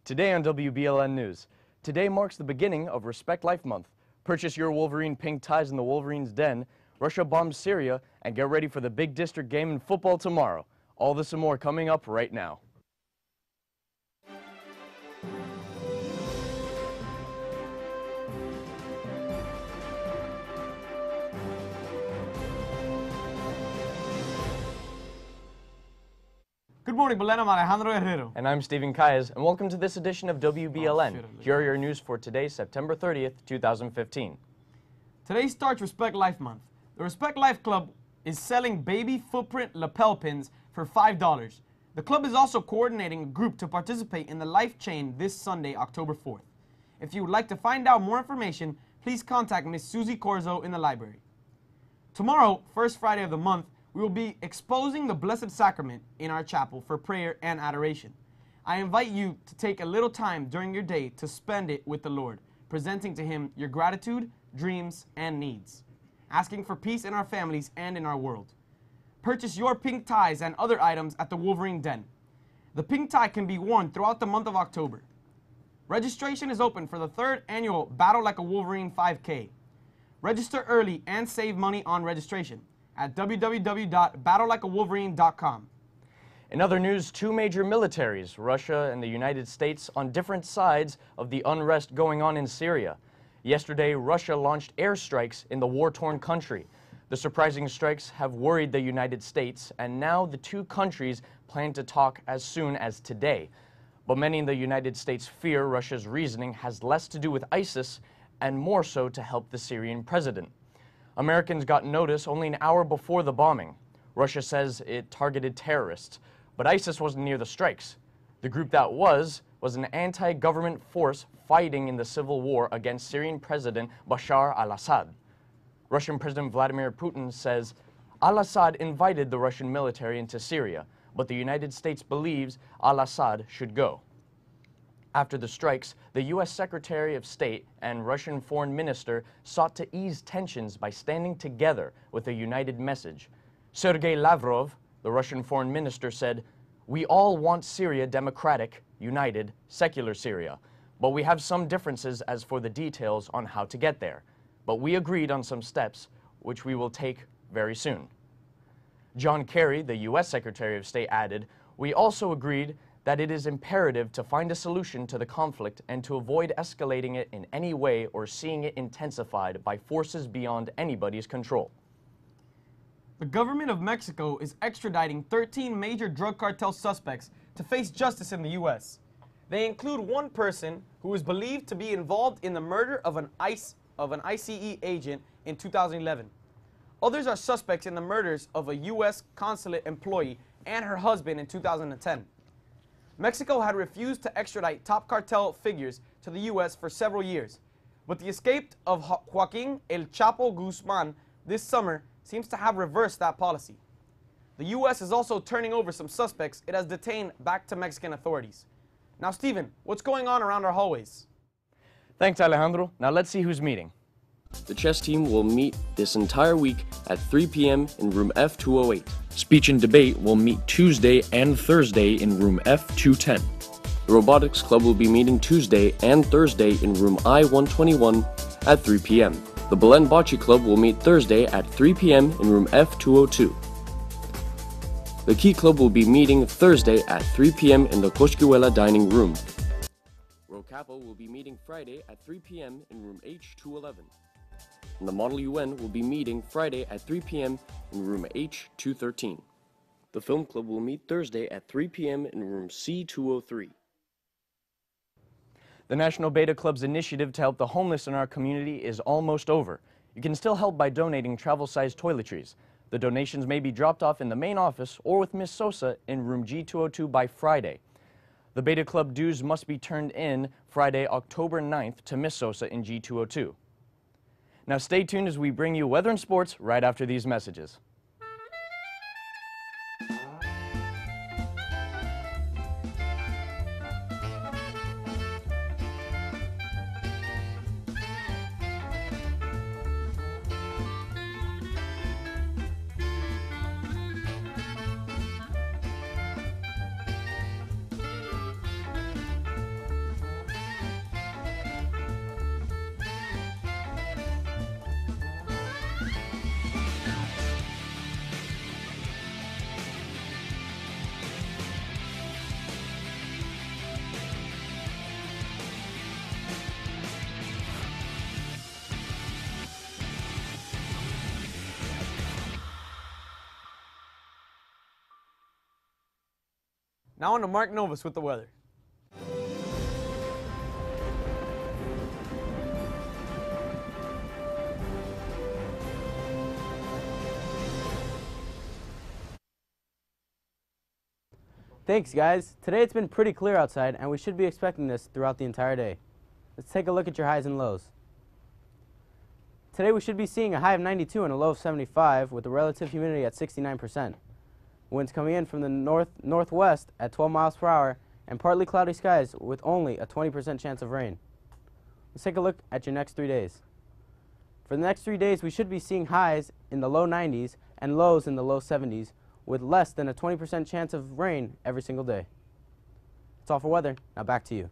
Today on WBLN News. Today marks the beginning of Respect Life Month. Purchase your Wolverine pink ties in the Wolverine's Den, Russia bombs Syria, and get ready for the big district game in football tomorrow. All this and more coming up right now. Good morning, Belen. I'm Alejandro Herrero. And I'm Stephen Calles, and welcome to this edition of WBLN. Here are your news for today, September 30th, 2015. Today starts Respect Life Month. The Respect Life Club is selling baby footprint lapel pins for $5. The club is also coordinating a group to participate in the Life Chain this Sunday, October 4th. If you would like to find out more information, please contact Miss Susie Corzo in the library. Tomorrow, first Friday of the month, we will be exposing the Blessed Sacrament in our chapel for prayer and adoration. I invite you to take a little time during your day to spend it with the Lord, presenting to Him your gratitude, dreams, and needs, asking for peace in our families and in our world. Purchase your pink ties and other items at the Wolverine Den. The pink tie can be worn throughout the month of October. Registration is open for the 3rd annual Battle Like a Wolverine 5K. Register early and save money on registration at www.battlelikeawolverine.com. In other news, two major militaries, Russia and the United States, on different sides of the unrest going on in Syria. Yesterday, Russia launched airstrikes in the war-torn country. The surprising strikes have worried the United States, and now the two countries plan to talk as soon as today. But many in the United States fear Russia's reasoning has less to do with ISIS and more so to help the Syrian president. Americans got notice only an hour before the bombing. Russia says it targeted terrorists, but ISIS wasn't near the strikes. The group that was an anti-government force fighting in the civil war against Syrian President Bashar al-Assad. Russian President Vladimir Putin says al-Assad invited the Russian military into Syria, but the United States believes al-Assad should go. After the strikes, the U.S. Secretary of State and Russian Foreign Minister sought to ease tensions by standing together with a united message. Sergei Lavrov, the Russian Foreign Minister, said, "We all want Syria democratic, united, secular Syria, but we have some differences as for the details on how to get there. But we agreed on some steps, which we will take very soon." John Kerry, the U.S. Secretary of State, added, "We also agreed that it is imperative to find a solution to the conflict and to avoid escalating it in any way or seeing it intensified by forces beyond anybody's control." The government of Mexico is extraditing 13 major drug cartel suspects to face justice in the U.S. They include one person who is believed to be involved in the murder of an ICE agent in 2011. Others are suspects in the murders of a U.S. consulate employee and her husband in 2010. Mexico had refused to extradite top cartel figures to the U.S. for several years, but the escape of Joaquin El Chapo Guzman this summer seems to have reversed that policy. The U.S. is also turning over some suspects it has detained back to Mexican authorities. Now, Stephen, what's going on around our hallways? Thanks, Alejandro. Now let's see who's meeting. The chess team will meet this entire week at 3 p.m. in room F208. Speech and debate will meet Tuesday and Thursday in room F210. The robotics club will be meeting Tuesday and Thursday in room I121 at 3 p.m. The Belen Bocce Club will meet Thursday at 3 p.m. in room F202. The Key Club will be meeting Thursday at 3 p.m. in the Koshkiwela dining room. Rocapo will be meeting Friday at 3 p.m. in room H211. And the Model UN will be meeting Friday at 3 p.m. in room H213. The Film Club will meet Thursday at 3 p.m. in room C203. The National Beta Club's initiative to help the homeless in our community is almost over. You can still help by donating travel-sized toiletries. The donations may be dropped off in the main office or with Ms. Sosa in room G202 by Friday. The Beta Club dues must be turned in Friday, October 9th to Ms. Sosa in G202. Now stay tuned as we bring you weather and sports right after these messages. Now on to Mark Novus with the weather. Thanks, guys. Today it's been pretty clear outside, and we should be expecting this throughout the entire day. Let's take a look at your highs and lows. Today we should be seeing a high of 92 and a low of 75 with a relative humidity at 69%. Winds coming in from the northwest at 12 miles per hour and partly cloudy skies with only a 20% chance of rain. Let's take a look at your next 3 days. For the next 3 days we should be seeing highs in the low 90s and lows in the low 70s with less than a 20% chance of rain every single day. That's all for weather. Now back to you.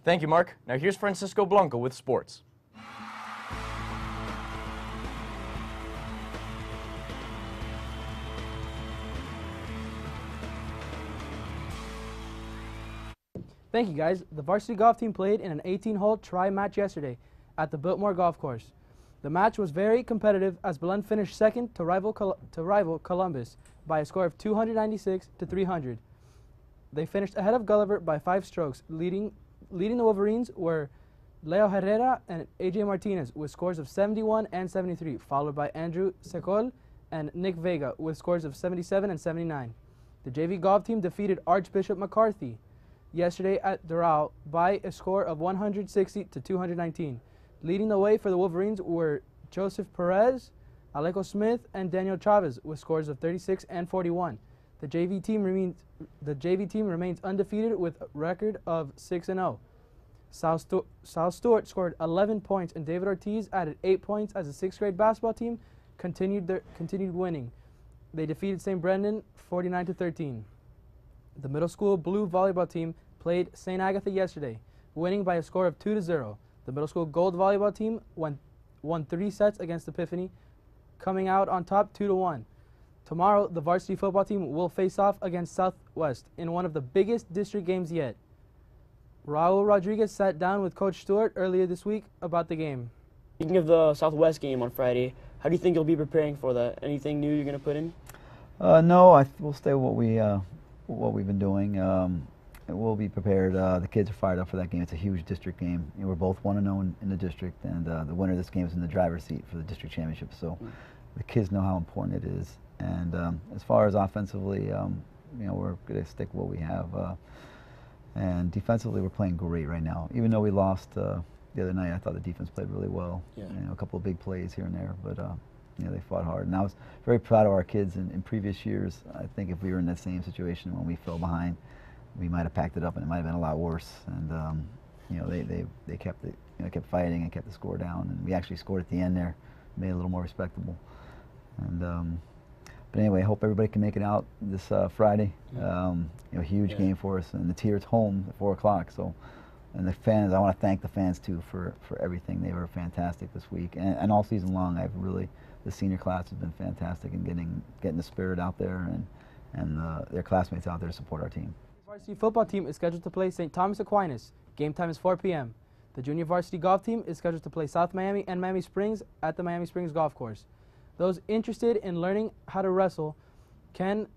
Thank you, Mark. Now here's Francisco Blanco with sports. Thank you, guys. The varsity golf team played in an 18-hole try match yesterday at the Biltmore Golf Course. The match was very competitive as Belen finished second to rival Columbus by a score of 296 to 300. They finished ahead of Gulliver by 5 strokes. Leading the Wolverines were Leo Herrera and AJ Martinez with scores of 71 and 73, followed by Andrew Secol and Nick Vega with scores of 77 and 79. The JV golf team defeated Archbishop McCarthy yesterday at Doral by a score of 160 to 219. Leading the way for the Wolverines were Joseph Perez, Alejo Smith, and Daniel Chavez with scores of 36 and 41. The JV team remains undefeated with a record of 6-0. South Stewart scored 11 points, and David Ortiz added 8 points as the 6th grade basketball team continued winning. They defeated St. Brendan 49 to 13. The middle school blue volleyball team played St. Agatha yesterday, winning by a score of 2-0. The middle school gold volleyball team won 3 sets against Epiphany, coming out on top 2-1. Tomorrow, the varsity football team will face off against Southwest in one of the biggest district games yet. Raul Rodriguez sat down with Coach Stewart earlier this week about the game. Speaking of the Southwest game on Friday, how do you think you'll be preparing for that? Anything new you're going to put in? No, we'll stay with what we've been doing. We'll be prepared. The kids are fired up for that game. It's a huge district game. We're both 1-0 in the district, and the winner of this game is in the driver's seat for the district championship. So the kids know how important it is. And as far as offensively, we're going to stick with what we have. And defensively, we're playing great right now. Even though we lost the other night, I thought the defense played really well. Yeah. A couple of big plays here and there, but they fought hard. And I was very proud of our kids in previous years. I think if we were in that same situation when we fell behind, we might have packed it up and it might have been a lot worse. And they kept kept fighting and kept the score down. And we actually scored at the end there, made it a little more respectable. And but anyway, I hope everybody can make it out this Friday. Huge game for us, and the Tier's home at 4 o'clock. So, and the fans, I want to thank the fans too for everything. They were fantastic this week, and all season long. The senior class has been fantastic in getting the spirit out there and their classmates out there to support our team. The varsity football team is scheduled to play St. Thomas Aquinas. Game time is 4 p.m. The junior varsity golf team is scheduled to play South Miami and Miami Springs at the Miami Springs Golf Course. Those interested in learning how to wrestle can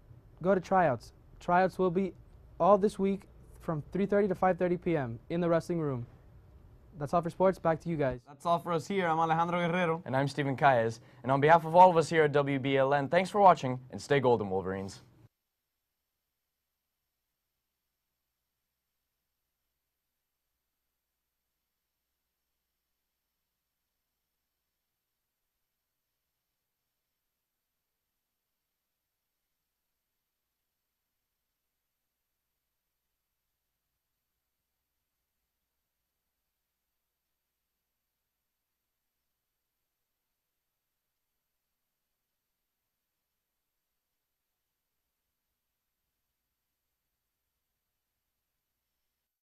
go to tryouts. Tryouts will be all this week from 3:30 to 5:30 p.m. in the wrestling room. That's all for sports. Back to you guys. That's all for us here. I'm Alejandro Guerrero. And I'm Steven Calles. And on behalf of all of us here at WBLN, thanks for watching, and stay golden, Wolverines.